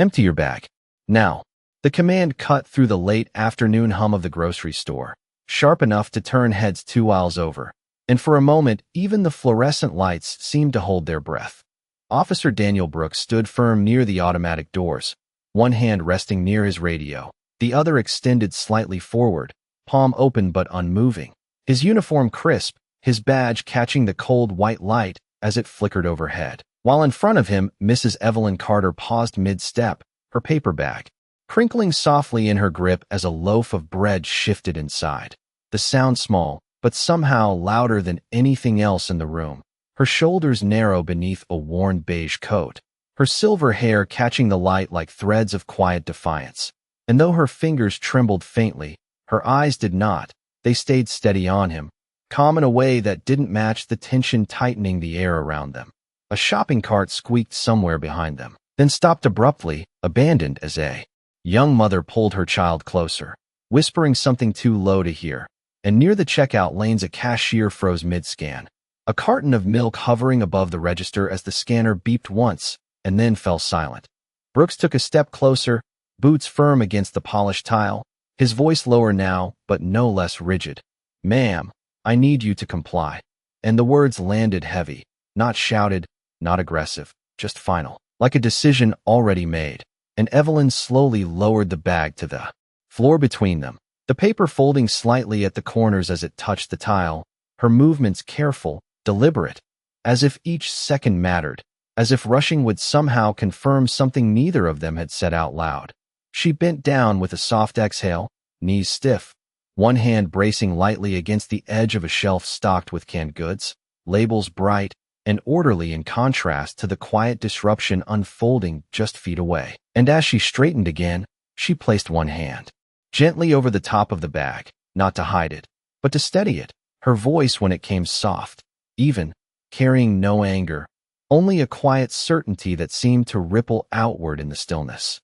Empty your bag. Now. The command cut through the late afternoon hum of the grocery store, sharp enough to turn heads 2 aisles over. And for a moment, even the fluorescent lights seemed to hold their breath. Officer Daniel Brooks stood firm near the automatic doors, one hand resting near his radio, the other extended slightly forward, palm open but unmoving. His uniform crisp, his badge catching the cold white light as it flickered overhead. While in front of him, Mrs. Evelyn Carter paused mid-step, her paper bag crinkling softly in her grip as a loaf of bread shifted inside. The sound small, but somehow louder than anything else in the room. Her shoulders narrow beneath a worn beige coat, her silver hair catching the light like threads of quiet defiance. And though her fingers trembled faintly, her eyes did not. They stayed steady on him, calm in a way that didn't match the tension tightening the air around them. A shopping cart squeaked somewhere behind them, then stopped abruptly, abandoned as a young mother pulled her child closer, whispering something too low to hear. And near the checkout lanes a cashier froze mid-scan, a carton of milk hovering above the register as the scanner beeped once and then fell silent. Brooks took a step closer, boots firm against the polished tile, his voice lower now, but no less rigid. "Ma'am, I need you to comply." And the words landed heavy, not shouted, not aggressive, just final, like a decision already made. And Evelyn slowly lowered the bag to the floor between them, the paper folding slightly at the corners as it touched the tile, her movements careful, deliberate, as if each second mattered, as if rushing would somehow confirm something neither of them had said out loud. She bent down with a soft exhale, knees stiff, one hand bracing lightly against the edge of a shelf stocked with canned goods, labels bright and orderly in contrast to the quiet disruption unfolding just feet away. And as she straightened again, she placed one hand gently over the top of the bag, not to hide it, but to steady it, her voice when it came soft, even, carrying no anger, only a quiet certainty that seemed to ripple outward in the stillness.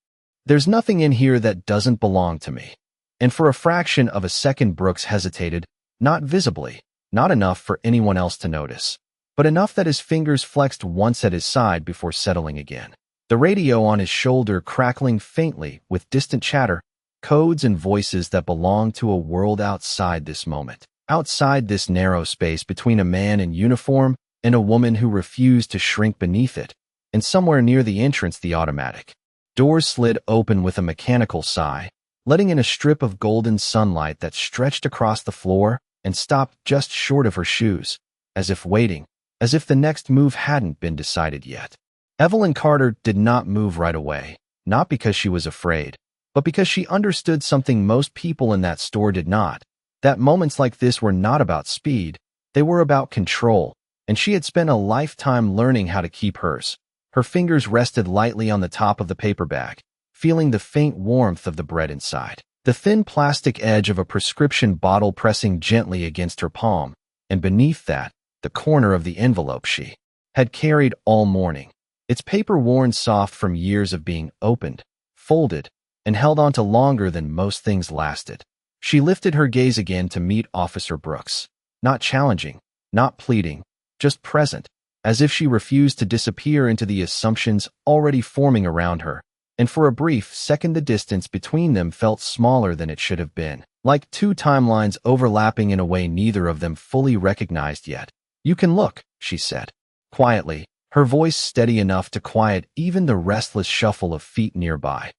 "There's nothing in here that doesn't belong to me." And for a fraction of a second Brooks hesitated, not visibly, not enough for anyone else to notice, but enough that his fingers flexed once at his side before settling again. The radio on his shoulder crackling faintly with distant chatter, codes and voices that belonged to a world outside this moment, outside this narrow space between a man in uniform and a woman who refused to shrink beneath it. And somewhere near the entrance, the automatic doors slid open with a mechanical sigh, letting in a strip of golden sunlight that stretched across the floor and stopped just short of her shoes, as if waiting, as if the next move hadn't been decided yet. Evelyn Carter did not move right away, not because she was afraid, but because she understood something most people in that store did not, that moments like this were not about speed, they were about control, and she had spent a lifetime learning how to keep hers. Her fingers rested lightly on the top of the paper bag, feeling the faint warmth of the bread inside, the thin plastic edge of a prescription bottle pressing gently against her palm, and beneath that, the corner of the envelope she had carried all morning, its paper worn soft from years of being opened, folded, and held onto longer than most things lasted. She lifted her gaze again to meet Officer Brooks, not challenging, not pleading, just present, as if she refused to disappear into the assumptions already forming around her. And for a brief second the distance between them felt smaller than it should have been, like two timelines overlapping in a way neither of them fully recognized yet. "You can look," she said, quietly, her voice steady enough to quiet even the restless shuffle of feet nearby.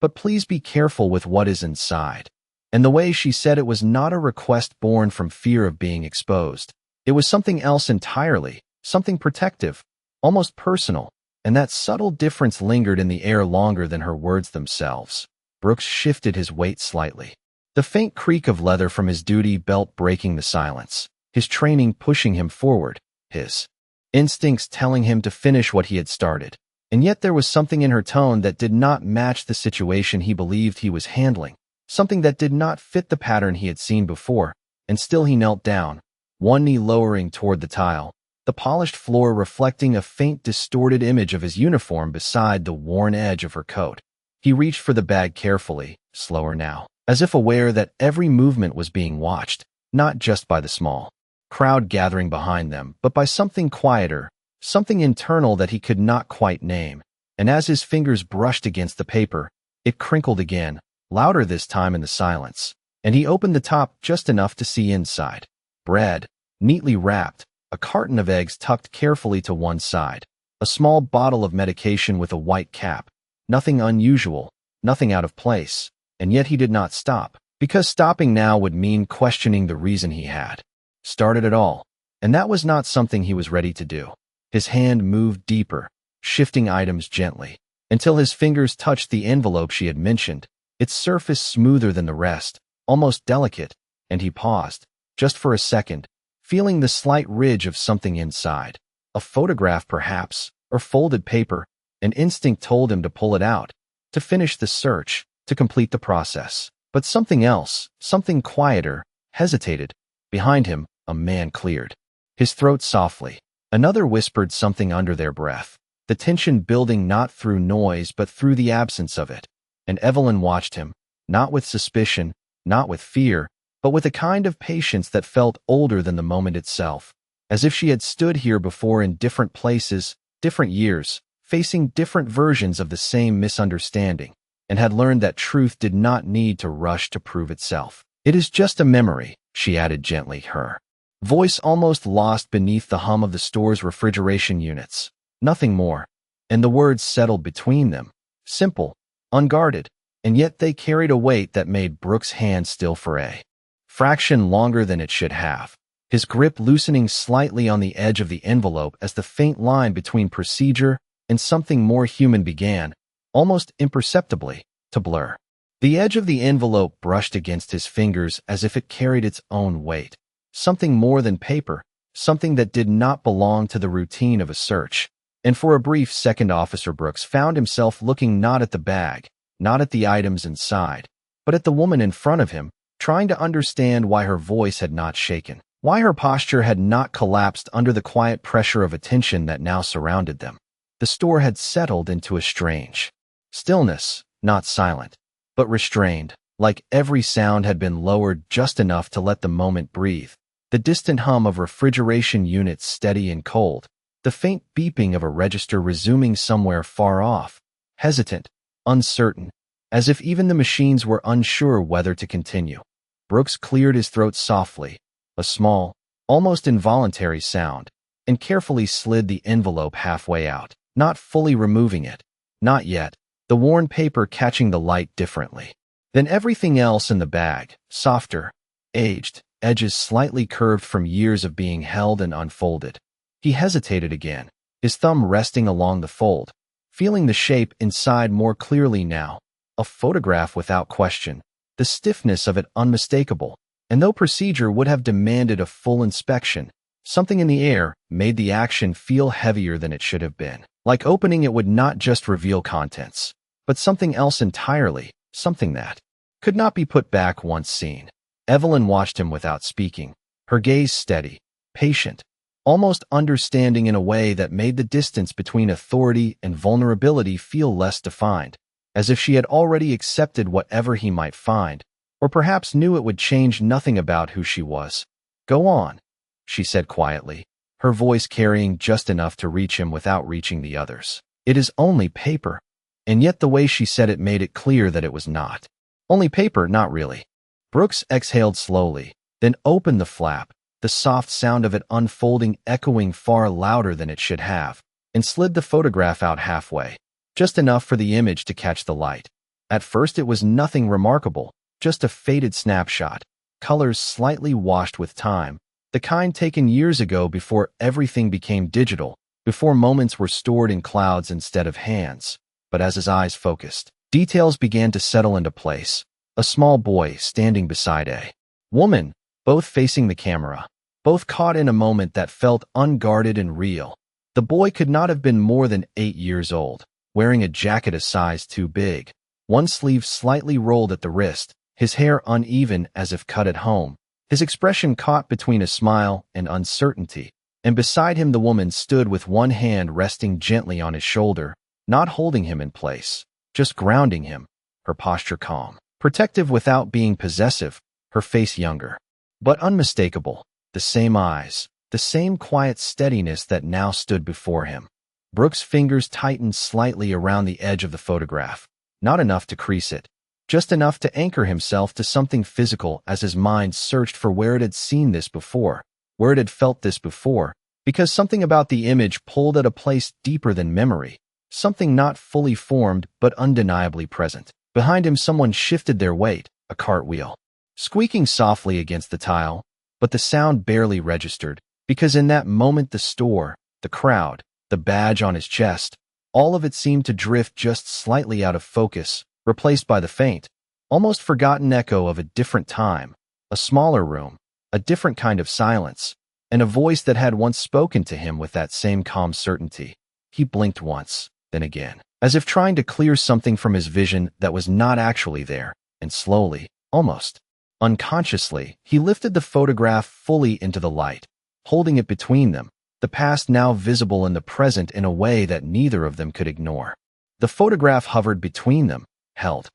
"But please be careful with what is inside." And the way she said it was not a request born from fear of being exposed. It was something else entirely, something protective, almost personal, and that subtle difference lingered in the air longer than her words themselves. Brooks shifted his weight slightly, the faint creak of leather from his duty belt breaking the silence, his training pushing him forward, his instincts telling him to finish what he had started. And yet there was something in her tone that did not match the situation he believed he was handling, something that did not fit the pattern he had seen before, and still he knelt down, one knee lowering toward the tile, the polished floor reflecting a faint distorted image of his uniform beside the worn edge of her coat. He reached for the bag carefully, slower now, as if aware that every movement was being watched, not just by the small crowd gathering behind them, but by something quieter, something internal that he could not quite name. and as his fingers brushed against the paper, it crinkled again, louder this time in the silence, and he opened the top just enough to see inside. Bread, neatly wrapped, a carton of eggs tucked carefully to one side, a small bottle of medication with a white cap. Nothing unusual, nothing out of place, and yet he did not stop, because stopping now would mean questioning the reason he had started at all, and that was not something he was ready to do. His hand moved deeper, shifting items gently, until his fingers touched the envelope she had mentioned, its surface smoother than the rest, almost delicate, and he paused, just for a second, feeling the slight ridge of something inside. A photograph perhaps, or folded paper. An instinct told him to pull it out, to finish the search, to complete the process. But something else, something quieter, hesitated. Behind him, a man cleared his throat softly. Another whispered something under their breath, the tension building not through noise but through the absence of it. And Evelyn watched him, not with suspicion, not with fear, but with a kind of patience that felt older than the moment itself, as if she had stood here before in different places, different years, facing different versions of the same misunderstanding, and had learned that truth did not need to rush to prove itself. "It is just a memory," she added gently, her voice almost lost beneath the hum of the store's refrigeration units. Nothing more. And the words settled between them, simple, unguarded, and yet they carried a weight that made Brooks' hand still for a fraction longer than it should have, his grip loosening slightly on the edge of the envelope as the faint line between procedure and something more human began, almost imperceptibly, to blur. The edge of the envelope brushed against his fingers as if it carried its own weight. Something more than paper, something that did not belong to the routine of a search. And for a brief second, Officer Brooks found himself looking not at the bag, not at the items inside, but at the woman in front of him, trying to understand why her voice had not shaken, why her posture had not collapsed under the quiet pressure of attention that now surrounded them. The store had settled into a strange stillness, not silent, but restrained, like every sound had been lowered just enough to let the moment breathe. The distant hum of refrigeration units steady and cold, the faint beeping of a register resuming somewhere far off, hesitant, uncertain, as if even the machines were unsure whether to continue. Brooks cleared his throat softly, a small, almost involuntary sound, and carefully slid the envelope halfway out, not fully removing it, not yet, the worn paper catching the light differently than everything else in the bag, softer, aged, edges slightly curved from years of being held and unfolded. He hesitated again, his thumb resting along the fold, feeling the shape inside more clearly now. A photograph without question, the stiffness of it unmistakable, and though procedure would have demanded a full inspection, something in the air made the action feel heavier than it should have been. Like opening it would not just reveal contents, but something else entirely, something that could not be put back once seen. Evelyn watched him without speaking, her gaze steady, patient, almost understanding in a way that made the distance between authority and vulnerability feel less defined, as if she had already accepted whatever he might find, or perhaps knew it would change nothing about who she was. "Go on," she said quietly, her voice carrying just enough to reach him without reaching the others. "It is only paper." And yet the way she said it made it clear that it was not. Only paper, not really. Brooks exhaled slowly, then opened the flap, the soft sound of it unfolding echoing far louder than it should have, and slid the photograph out halfway, just enough for the image to catch the light. At first it was nothing remarkable, just a faded snapshot, colors slightly washed with time, the kind taken years ago before everything became digital, before moments were stored in clouds instead of hands. But as his eyes focused, details began to settle into place. A small boy standing beside a woman, both facing the camera, both caught in a moment that felt unguarded and real. The boy could not have been more than 8 years old, wearing a jacket a size too big, one sleeve slightly rolled at the wrist, his hair uneven as if cut at home, his expression caught between a smile and uncertainty, and beside him the woman stood with one hand resting gently on his shoulder, not holding him in place, just grounding him, her posture calm, protective without being possessive, her face younger, but unmistakable, the same eyes, the same quiet steadiness that now stood before him. Brooks' fingers tightened slightly around the edge of the photograph, not enough to crease it, just enough to anchor himself to something physical as his mind searched for where it had seen this before, where it had felt this before, because something about the image pulled at a place deeper than memory, something not fully formed but undeniably present. Behind him, someone shifted their weight, a cartwheel, squeaking softly against the tile, but the sound barely registered, because in that moment the store, the crowd, the badge on his chest, all of it seemed to drift just slightly out of focus, replaced by the faint, almost forgotten echo of a different time, a smaller room, a different kind of silence, and a voice that had once spoken to him with that same calm certainty. He blinked once, then again, as if trying to clear something from his vision that was not actually there, and slowly, almost unconsciously, he lifted the photograph fully into the light, holding it between them, the past now visible in the present in a way that neither of them could ignore. The photograph hovered between them, held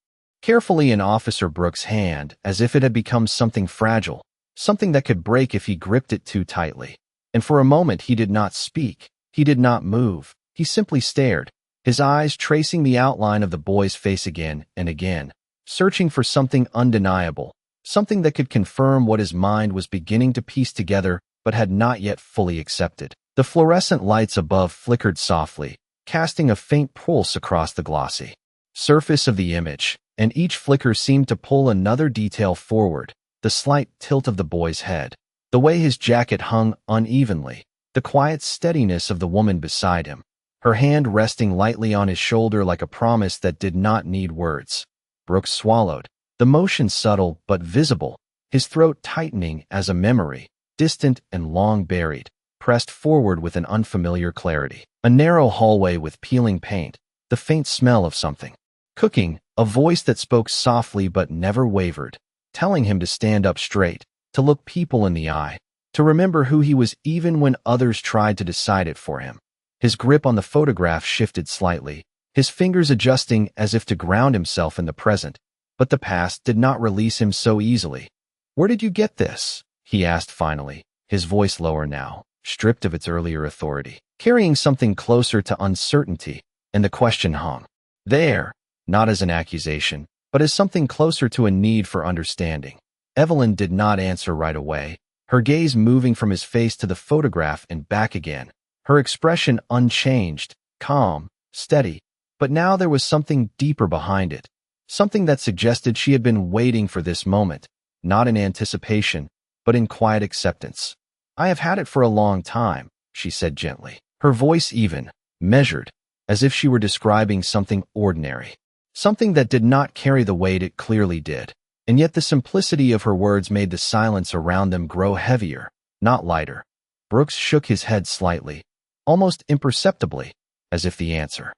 carefully in Officer Brooks' hand as if it had become something fragile, something that could break if he gripped it too tightly. And for a moment he did not speak, he did not move, he simply stared, his eyes tracing the outline of the boy's face again and again, searching for something undeniable, something that could confirm what his mind was beginning to piece together but had not yet fully accepted. The fluorescent lights above flickered softly, casting a faint pulse across the glossy surface of the image, and each flicker seemed to pull another detail forward, the slight tilt of the boy's head, the way his jacket hung unevenly, the quiet steadiness of the woman beside him, her hand resting lightly on his shoulder like a promise that did not need words. Brooks swallowed, the motion subtle but visible, his throat tightening as a memory, distant and long buried, pressed forward with an unfamiliar clarity. A narrow hallway with peeling paint, the faint smell of something cooking, a voice that spoke softly but never wavered, telling him to stand up straight, to look people in the eye, to remember who he was even when others tried to decide it for him. His grip on the photograph shifted slightly, his fingers adjusting as if to ground himself in the present, but the past did not release him so easily. "Where did you get this?" he asked finally, his voice lower now, stripped of its earlier authority, carrying something closer to uncertainty, and the question hung there, not as an accusation, but as something closer to a need for understanding. Evelyn did not answer right away, her gaze moving from his face to the photograph and back again, her expression unchanged, calm, steady, but now there was something deeper behind it, something that suggested she had been waiting for this moment, not in anticipation, but in quiet acceptance. "I have had it for a long time," she said gently, her voice even, measured, as if she were describing something ordinary, something that did not carry the weight it clearly did. And yet the simplicity of her words made the silence around them grow heavier, not lighter. Brooks shook his head slightly, almost imperceptibly, as if the answer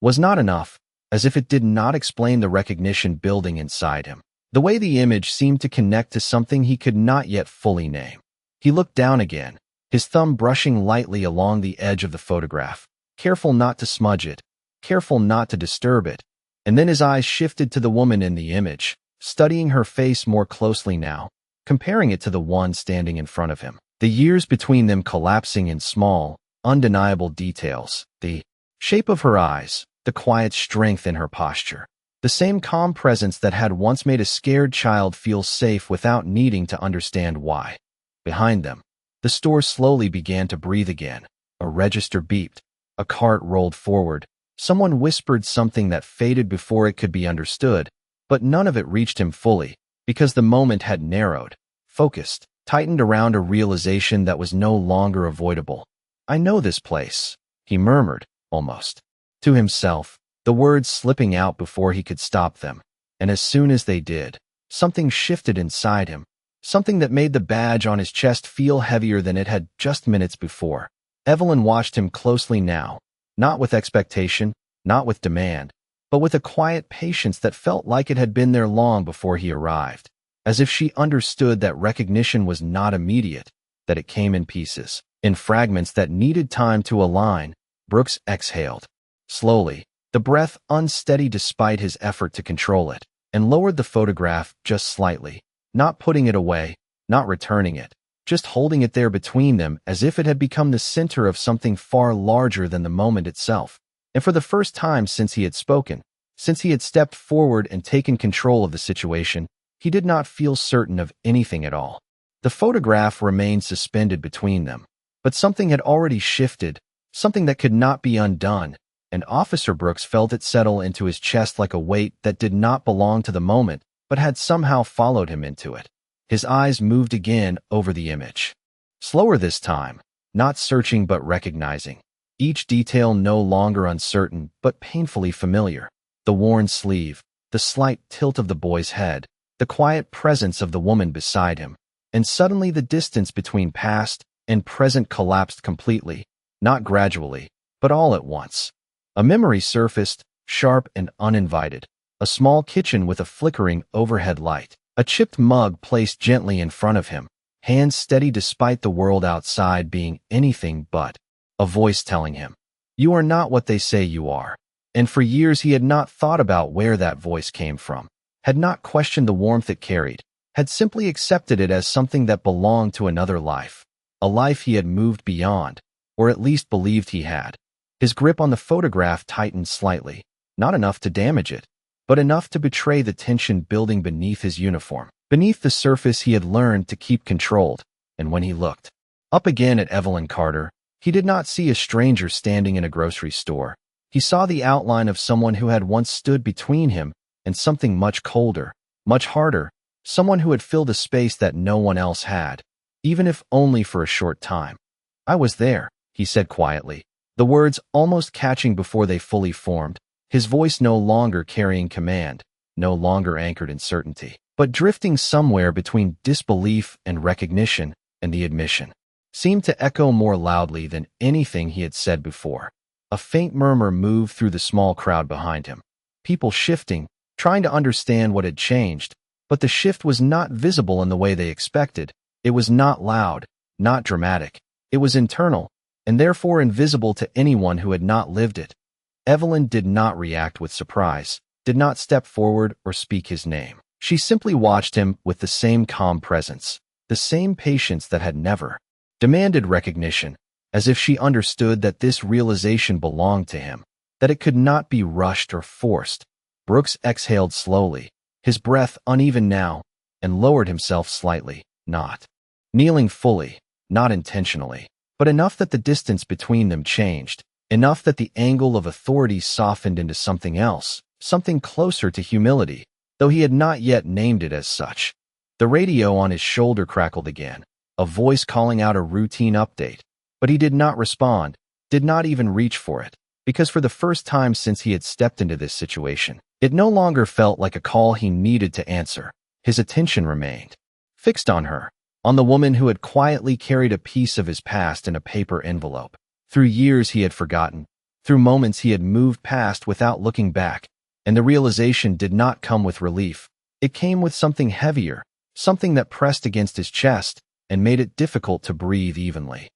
was not enough, as if it did not explain the recognition building inside him, the way the image seemed to connect to something he could not yet fully name. He looked down again, his thumb brushing lightly along the edge of the photograph, careful not to smudge it, careful not to disturb it, and then his eyes shifted to the woman in the image, studying her face more closely now, comparing it to the one standing in front of him, the years between them collapsing in small, undeniable details, the shape of her eyes, the quiet strength in her posture, the same calm presence that had once made a scared child feel safe without needing to understand why. Behind them, the store slowly began to breathe again. A register beeped, a cart rolled forward, someone whispered something that faded before it could be understood, but none of it reached him fully, because the moment had narrowed, focused, tightened around a realization that was no longer avoidable. "I know this place," he murmured, almost to himself, the words slipping out before he could stop them. And as soon as they did, something shifted inside him, something that made the badge on his chest feel heavier than it had just minutes before. Evelyn watched him closely now, not with expectation, not with demand, but with a quiet patience that felt like it had been there long before he arrived, as if she understood that recognition was not immediate, that it came in pieces, in fragments that needed time to align. Brooks exhaled, slowly, the breath unsteady despite his effort to control it, and lowered the photograph just slightly, not putting it away, not returning it, just holding it there between them as if it had become the center of something far larger than the moment itself. And for the first time since he had spoken, since he had stepped forward and taken control of the situation, he did not feel certain of anything at all. The photograph remained suspended between them, but something had already shifted, something that could not be undone, and Officer Brooks felt it settle into his chest like a weight that did not belong to the moment, but had somehow followed him into it. His eyes moved again over the image. Slower this time, not searching but recognizing. Each detail no longer uncertain but painfully familiar. The worn sleeve, the slight tilt of the boy's head, the quiet presence of the woman beside him. And suddenly the distance between past and present collapsed completely, not gradually, but all at once. A memory surfaced, sharp and uninvited. A small kitchen with a flickering overhead light. A chipped mug placed gently in front of him, hands steady despite the world outside being anything but. A voice telling him, "You are not what they say you are." And for years he had not thought about where that voice came from, had not questioned the warmth it carried, had simply accepted it as something that belonged to another life, a life he had moved beyond, or at least believed he had. His grip on the photograph tightened slightly, not enough to damage it, but enough to betray the tension building beneath his uniform, beneath the surface he had learned to keep controlled. And when he looked up again at Evelyn Carter, he did not see a stranger standing in a grocery store. He saw the outline of someone who had once stood between him and something much colder, much harder, someone who had filled a space that no one else had, even if only for a short time. "I was there," he said quietly, the words almost catching before they fully formed, his voice no longer carrying command, no longer anchored in certainty, but drifting somewhere between disbelief and recognition, and the admission seemed to echo more loudly than anything he had said before. A faint murmur moved through the small crowd behind him, people shifting, trying to understand what had changed, but the shift was not visible in the way they expected. It was not loud, not dramatic. It was internal, and therefore invisible to anyone who had not lived it. Evelyn did not react with surprise, did not step forward or speak his name. She simply watched him with the same calm presence, the same patience that had never demanded recognition, as if she understood that this realization belonged to him, that it could not be rushed or forced. Brooks exhaled slowly, his breath uneven now, and lowered himself slightly, not kneeling fully, not intentionally, but enough that the distance between them changed, enough that the angle of authority softened into something else, something closer to humility, though he had not yet named it as such. The radio on his shoulder crackled again, a voice calling out a routine update, but he did not respond, did not even reach for it, because for the first time since he had stepped into this situation, it no longer felt like a call he needed to answer. His attention remained fixed on her, on the woman who had quietly carried a piece of his past in a paper envelope. Through years he had forgotten, through moments he had moved past without looking back, and the realization did not come with relief. It came with something heavier, something that pressed against his chest and made it difficult to breathe evenly.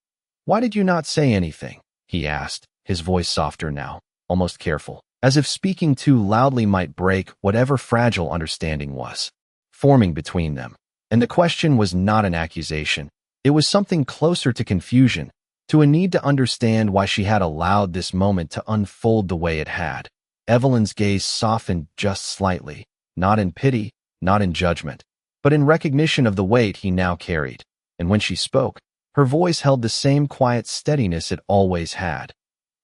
"Why did you not say anything?" he asked, his voice softer now, almost careful, as if speaking too loudly might break whatever fragile understanding was forming between them. And the question was not an accusation. It was something closer to confusion, to a need to understand why she had allowed this moment to unfold the way it had. Evelyn's gaze softened just slightly, not in pity, not in judgment, but in recognition of the weight he now carried. And when she spoke, her voice held the same quiet steadiness it always had.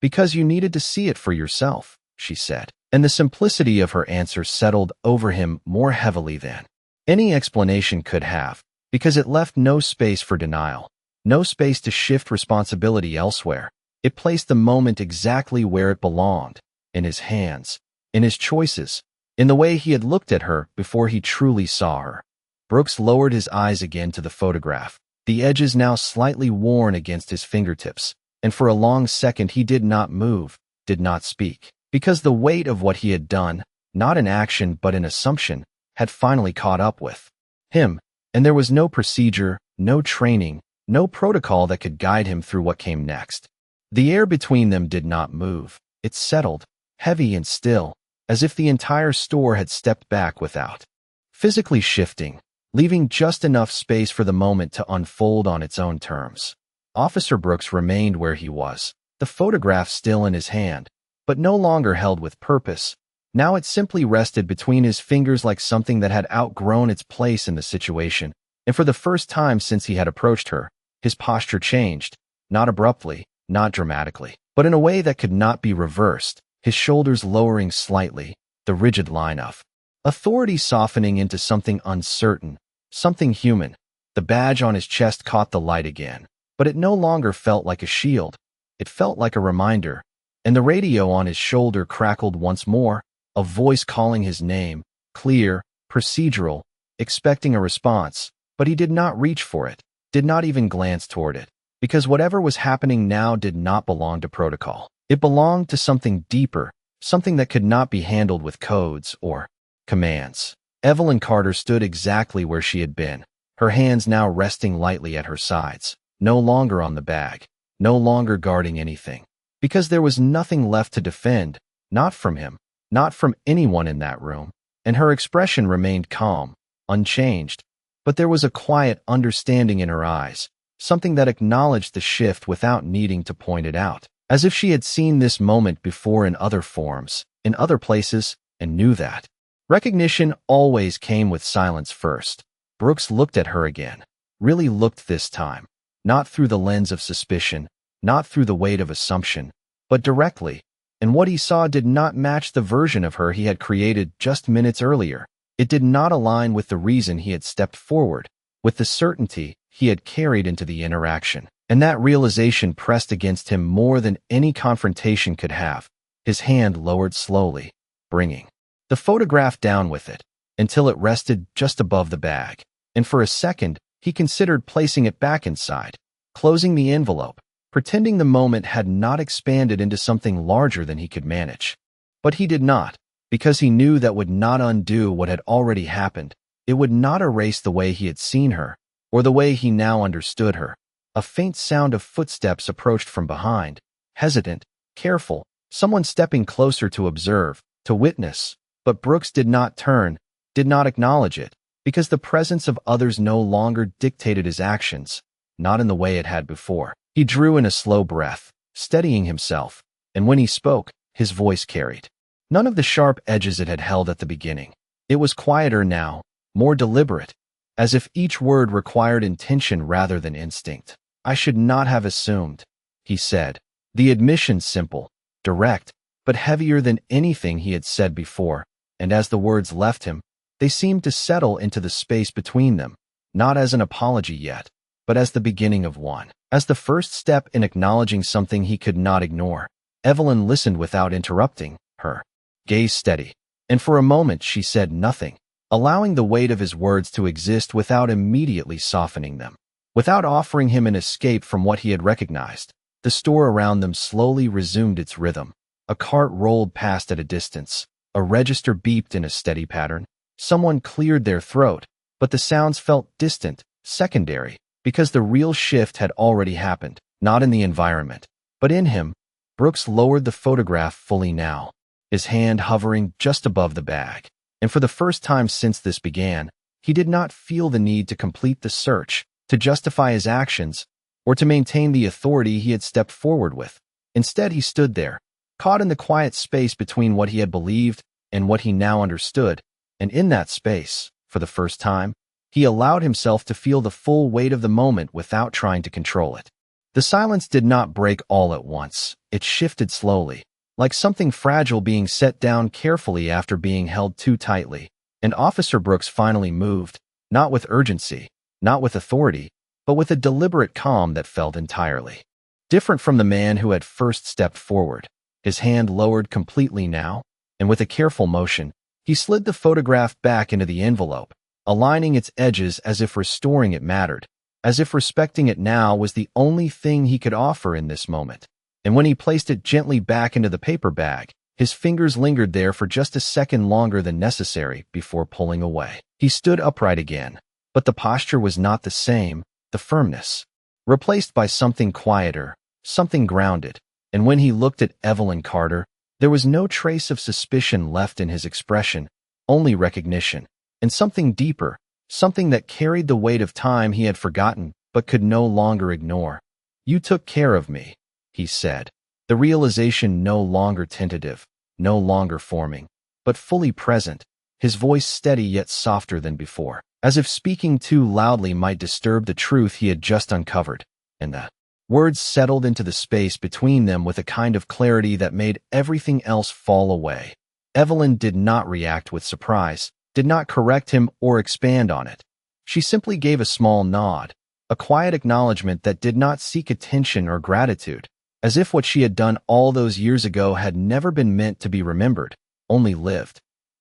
"Because you needed to see it for yourself," she said, and the simplicity of her answer settled over him more heavily than any explanation could have, because it left no space for denial, no space to shift responsibility elsewhere. It placed the moment exactly where it belonged, in his hands, in his choices, in the way he had looked at her before he truly saw her. Brooks lowered his eyes again to the photograph, the edges now slightly worn against his fingertips, and for a long second he did not move, did not speak, because the weight of what he had done, not in action but in assumption, had finally caught up with him, and there was no procedure, no training, no protocol that could guide him through what came next. The air between them did not move. It settled, heavy and still, as if the entire store had stepped back without physically shifting. leaving just enough space for the moment to unfold on its own terms. Officer Brooks remained where he was, the photograph still in his hand, but no longer held with purpose. Now it simply rested between his fingers like something that had outgrown its place in the situation, and for the first time since he had approached her, his posture changed, not abruptly, not dramatically, but in a way that could not be reversed, his shoulders lowering slightly, the rigid line of authority softening into something uncertain, something human. The badge on his chest caught the light again, but it no longer felt like a shield. It felt like a reminder, and the radio on his shoulder crackled once more, a voice calling his name, clear, procedural, expecting a response, but he did not reach for it, did not even glance toward it, because whatever was happening now did not belong to protocol. It belonged to something deeper, something that could not be handled with codes or commands. Evelyn Carter stood exactly where she had been, her hands now resting lightly at her sides, no longer on the bag, no longer guarding anything, because there was nothing left to defend, not from him, not from anyone in that room, and her expression remained calm, unchanged, but there was a quiet understanding in her eyes, something that acknowledged the shift without needing to point it out, as if she had seen this moment before in other forms, in other places, and knew that. Recognition always came with silence first. Brooks looked at her again, really looked this time, not through the lens of suspicion, not through the weight of assumption, but directly, and what he saw did not match the version of her he had created just minutes earlier. It did not align with the reason he had stepped forward, with the certainty he had carried into the interaction. And that realization pressed against him more than any confrontation could have. His hand lowered slowly, bringing the photograph down with it, until it rested just above the bag. And for a second, he considered placing it back inside, closing the envelope, pretending the moment had not expanded into something larger than he could manage. But he did not, because he knew that would not undo what had already happened. It would not erase the way he had seen her, or the way he now understood her. A faint sound of footsteps approached from behind, hesitant, careful, someone stepping closer to observe, to witness. But Brooks did not turn, did not acknowledge it, because the presence of others no longer dictated his actions, not in the way it had before. He drew in a slow breath, steadying himself, and when he spoke, his voice carried none of the sharp edges it had held at the beginning. It was quieter now, more deliberate, as if each word required intention rather than instinct. "I should not have assumed," he said, the admission simple, direct, but heavier than anything he had said before, and as the words left him, they seemed to settle into the space between them, not as an apology yet, but as the beginning of one, as the first step in acknowledging something he could not ignore. Evelyn listened without interrupting, her gaze steady, and for a moment she said nothing, allowing the weight of his words to exist without immediately softening them, without offering him an escape from what he had recognized. The store around them slowly resumed its rhythm. A cart rolled past at a distance, a register beeped in a steady pattern, someone cleared their throat, but the sounds felt distant, secondary, because the real shift had already happened, not in the environment, but in him. Brooks lowered the photograph fully now, his hand hovering just above the bag, and for the first time since this began, he did not feel the need to complete the search, to justify his actions, or to maintain the authority he had stepped forward with. Instead, he stood there, caught in the quiet space between what he had believed and what he now understood, and in that space, for the first time, he allowed himself to feel the full weight of the moment without trying to control it. The silence did not break all at once. It shifted slowly, like something fragile being set down carefully after being held too tightly, and Officer Brooks finally moved, not with urgency, not with authority, but with a deliberate calm that felt entirely different from the man who had first stepped forward. His hand lowered completely now, and with a careful motion, he slid the photograph back into the envelope, aligning its edges as if restoring it mattered, as if respecting it now was the only thing he could offer in this moment. And when he placed it gently back into the paper bag, his fingers lingered there for just a second longer than necessary before pulling away. He stood upright again, but the posture was not the same, the firmness, replaced by something quieter, something grounded. And when he looked at Evelyn Carter, there was no trace of suspicion left in his expression, only recognition, and something deeper, something that carried the weight of time he had forgotten but could no longer ignore. "You took care of me," he said, the realization no longer tentative, no longer forming, but fully present, his voice steady yet softer than before, as if speaking too loudly might disturb the truth he had just uncovered. And the words settled into the space between them with a kind of clarity that made everything else fall away. Evelyn did not react with surprise, did not correct him or expand on it. She simply gave a small nod, a quiet acknowledgement that did not seek attention or gratitude, as if what she had done all those years ago had never been meant to be remembered, only lived.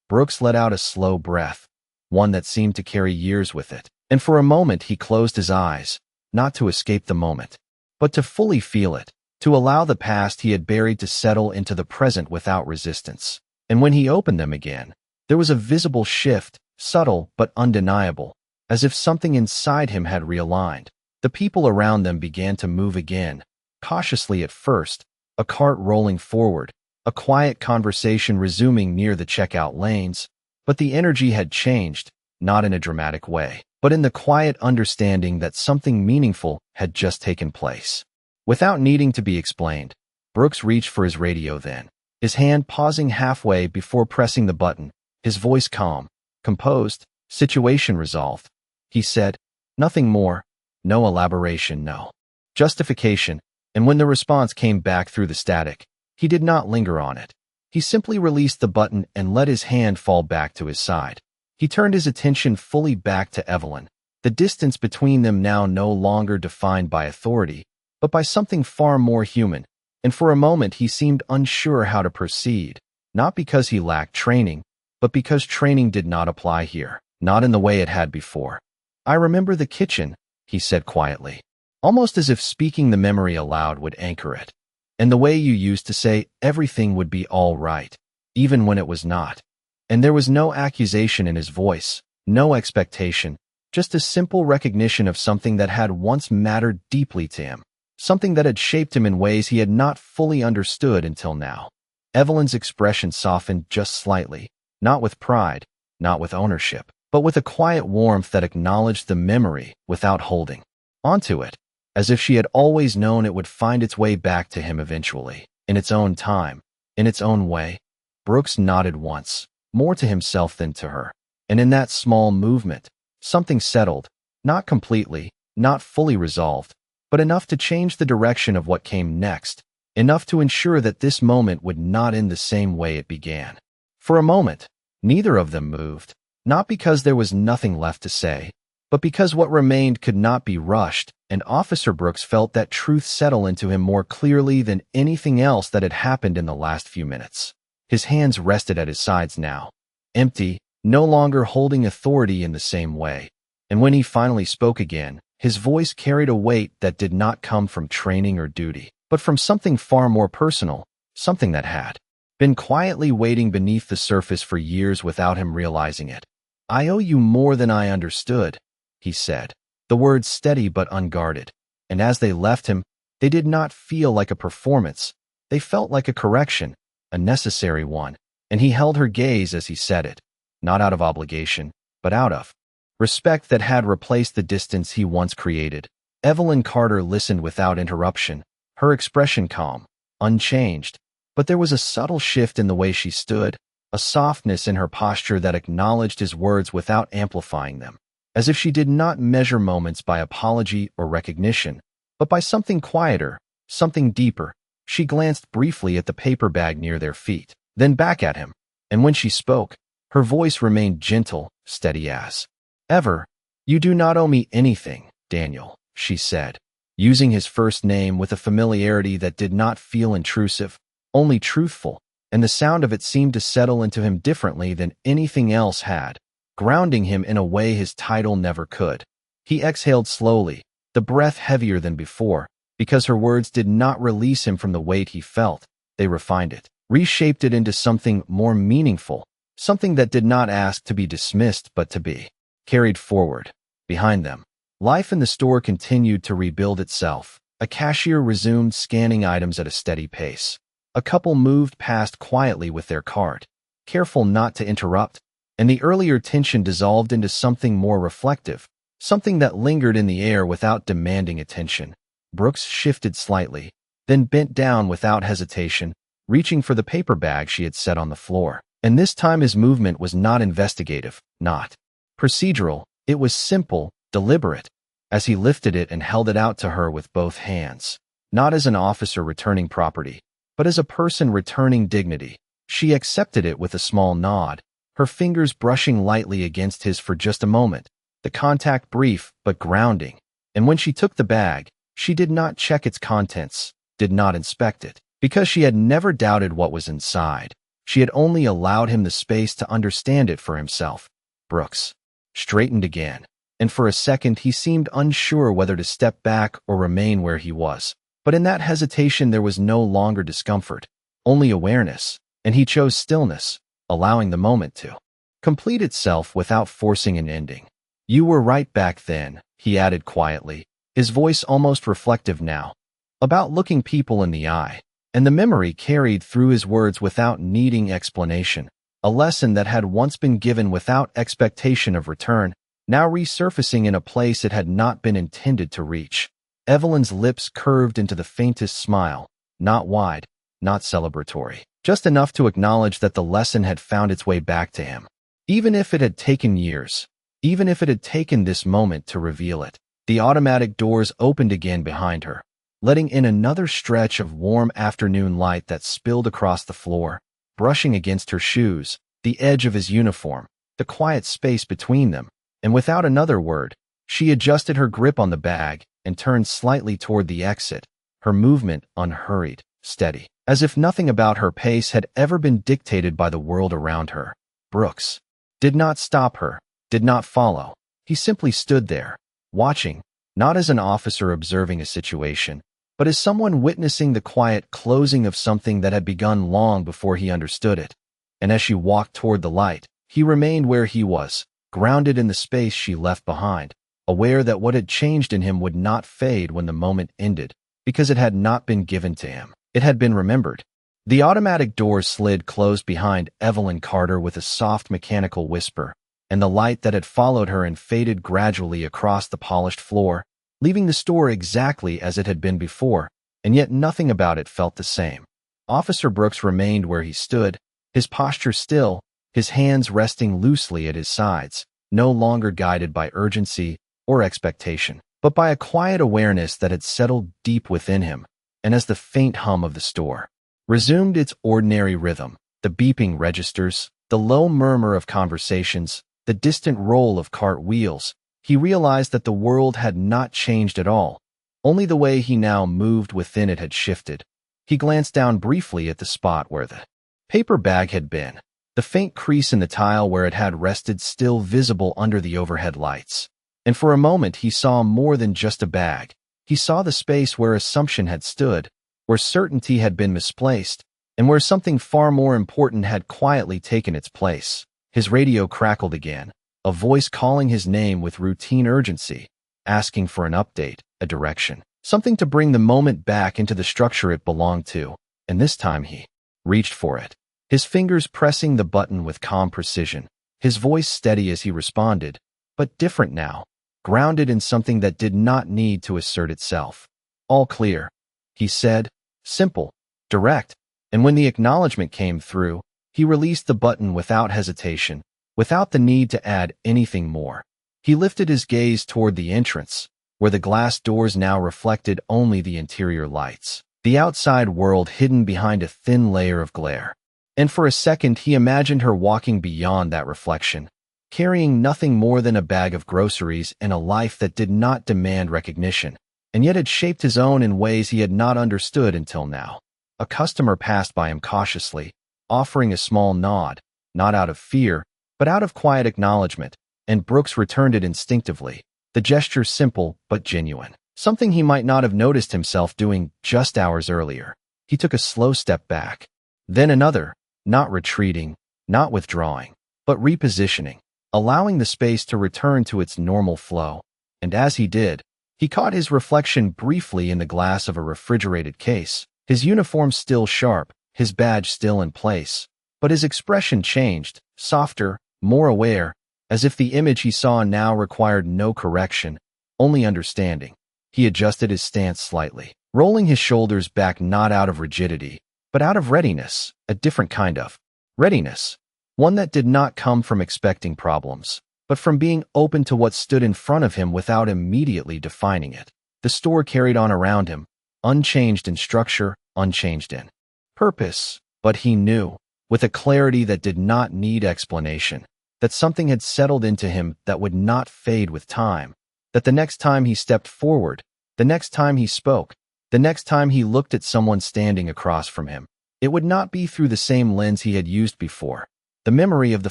Brooks let out a slow breath, one that seemed to carry years with it, and for a moment he closed his eyes, not to escape the moment, but to fully feel it, to allow the past he had buried to settle into the present without resistance. And when he opened them again, there was a visible shift, subtle but undeniable, as if something inside him had realigned. The people around them began to move again, cautiously at first, a cart rolling forward, a quiet conversation resuming near the checkout lanes, but the energy had changed, not in a dramatic way, but in the quiet understanding that something meaningful had just taken place. Without needing to be explained, Brooks reached for his radio then, his hand pausing halfway before pressing the button, his voice calm, composed, situation resolved. He said, "Nothing more, no elaboration, no justification," and when the response came back through the static, he did not linger on it. He simply released the button and let his hand fall back to his side. He turned his attention fully back to Evelyn, the distance between them now no longer defined by authority, but by something far more human, and for a moment he seemed unsure how to proceed, not because he lacked training, but because training did not apply here, not in the way it had before. "I remember the kitchen," he said quietly, almost as if speaking the memory aloud would anchor it. "And the way you used to say everything would be all right, even when it was not." And there was no accusation in his voice, no expectation, just a simple recognition of something that had once mattered deeply to him, something that had shaped him in ways he had not fully understood until now. Evelyn's expression softened just slightly, not with pride, not with ownership, but with a quiet warmth that acknowledged the memory without holding onto it, as if she had always known it would find its way back to him eventually, in its own time, in its own way. Brooks nodded once, more to himself than to her, and in that small movement, something settled, not completely, not fully resolved, but enough to change the direction of what came next, enough to ensure that this moment would not end the same way it began. For a moment, neither of them moved, not because there was nothing left to say, but because what remained could not be rushed, and Officer Brooks felt that truth settle into him more clearly than anything else that had happened in the last few minutes. His hands rested at his sides now, empty, no longer holding authority in the same way, and when he finally spoke again, his voice carried a weight that did not come from training or duty, but from something far more personal, something that had been quietly waiting beneath the surface for years without him realizing it. "I owe you more than I understood," he said, the words steady but unguarded, and as they left him, they did not feel like a performance, they felt like a correction, a necessary one, and he held her gaze as he said it, not out of obligation, but out of respect that had replaced the distance he once created. Evelyn Carter listened without interruption, her expression calm, unchanged, but there was a subtle shift in the way she stood, a softness in her posture that acknowledged his words without amplifying them, as if she did not measure moments by apology or recognition, but by something quieter, something deeper. She glanced briefly at the paper bag near their feet, then back at him, and when she spoke, her voice remained gentle, steady as ever. "You do not owe me anything, Daniel," she said, using his first name with a familiarity that did not feel intrusive, only truthful, and the sound of it seemed to settle into him differently than anything else had, grounding him in a way his title never could. He exhaled slowly, the breath heavier than before, because her words did not release him from the weight he felt. They refined it, reshaped it into something more meaningful, something that did not ask to be dismissed but to be carried forward. Behind them, life in the store continued to rebuild itself. A cashier resumed scanning items at a steady pace. A couple moved past quietly with their cart, careful not to interrupt, and the earlier tension dissolved into something more reflective, something that lingered in the air without demanding attention. Brooks shifted slightly, then bent down without hesitation, reaching for the paper bag she had set on the floor. And this time his movement was not investigative, not procedural. It was simple, deliberate, as he lifted it and held it out to her with both hands. Not as an officer returning property, but as a person returning dignity. She accepted it with a small nod, her fingers brushing lightly against his for just a moment, the contact brief but grounding. And when she took the bag, she did not check its contents, did not inspect it, because she had never doubted what was inside. She had only allowed him the space to understand it for himself. Brooks straightened again, and for a second he seemed unsure whether to step back or remain where he was. But in that hesitation there was no longer discomfort, only awareness, and he chose stillness, allowing the moment to complete itself without forcing an ending. "You were right back then," he added quietly, his voice almost reflective now, about looking people in the eye. And the memory carried through his words without needing explanation, a lesson that had once been given without expectation of return, now resurfacing in a place it had not been intended to reach. Evelyn's lips curved into the faintest smile, not wide, not celebratory, just enough to acknowledge that the lesson had found its way back to him. Even if it had taken years, even if it had taken this moment to reveal it. The automatic doors opened again behind her, letting in another stretch of warm afternoon light that spilled across the floor, brushing against her shoes, the edge of his uniform, the quiet space between them. And without another word, she adjusted her grip on the bag and turned slightly toward the exit, her movement unhurried, steady, as if nothing about her pace had ever been dictated by the world around her. Brooks did not stop her, did not follow. He simply stood there, watching, not as an officer observing a situation, but as someone witnessing the quiet closing of something that had begun long before he understood it. And as she walked toward the light, he remained where he was, grounded in the space she left behind, aware that what had changed in him would not fade when the moment ended, because it had not been given to him. It had been remembered. The automatic door slid closed behind Evelyn Carter with a soft mechanical whisper, and the light that had followed her and faded gradually across the polished floor, leaving the store exactly as it had been before, and yet nothing about it felt the same. Officer Brooks remained where he stood, his posture still, his hands resting loosely at his sides, no longer guided by urgency or expectation, but by a quiet awareness that had settled deep within him. And as the faint hum of the store resumed its ordinary rhythm, the beeping registers, the low murmur of conversations, the distant roll of cart wheels, he realized that the world had not changed at all. Only the way he now moved within it had shifted. He glanced down briefly at the spot where the paper bag had been, the faint crease in the tile where it had rested still visible under the overhead lights. And for a moment he saw more than just a bag. He saw the space where assumption had stood, where certainty had been misplaced, and where something far more important had quietly taken its place. His radio crackled again, a voice calling his name with routine urgency, asking for an update, a direction, something to bring the moment back into the structure it belonged to. And this time he reached for it, his fingers pressing the button with calm precision, his voice steady as he responded, but different now, grounded in something that did not need to assert itself. "All clear," he said, simple, direct, and when the acknowledgement came through, he released the button without hesitation, without the need to add anything more. He lifted his gaze toward the entrance, where the glass doors now reflected only the interior lights, the outside world hidden behind a thin layer of glare. And for a second he imagined her walking beyond that reflection, carrying nothing more than a bag of groceries and a life that did not demand recognition, and yet had shaped his own in ways he had not understood until now. A customer passed by him cautiously, offering a small nod, not out of fear, but out of quiet acknowledgement, and Brooks returned it instinctively, the gesture simple but genuine, something he might not have noticed himself doing just hours earlier. He took a slow step back, then another, not retreating, not withdrawing, but repositioning, allowing the space to return to its normal flow. And as he did, he caught his reflection briefly in the glass of a refrigerated case, his uniform still sharp, his badge still in place, but his expression changed, softer, more aware, as if the image he saw now required no correction, only understanding. He adjusted his stance slightly, rolling his shoulders back not out of rigidity, but out of readiness, a different kind of readiness, one that did not come from expecting problems, but from being open to what stood in front of him without immediately defining it. The store carried on around him, unchanged in structure, unchanged in purpose, but he knew, with a clarity that did not need explanation, that something had settled into him that would not fade with time, that the next time he stepped forward, the next time he spoke, the next time he looked at someone standing across from him, it would not be through the same lens he had used before. The memory of the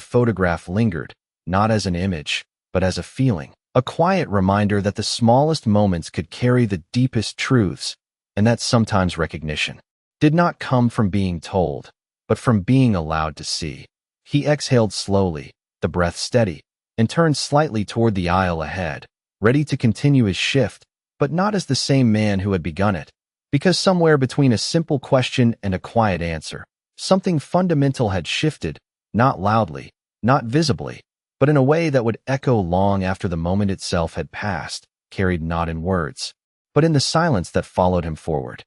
photograph lingered, not as an image, but as a feeling, a quiet reminder that the smallest moments could carry the deepest truths, and that sometimes recognition did not come from being told, but from being allowed to see. He exhaled slowly, the breath steady, and turned slightly toward the aisle ahead, ready to continue his shift, but not as the same man who had begun it, because somewhere between a simple question and a quiet answer, something fundamental had shifted, not loudly, not visibly, but in a way that would echo long after the moment itself had passed, carried not in words, but in the silence that followed him forward.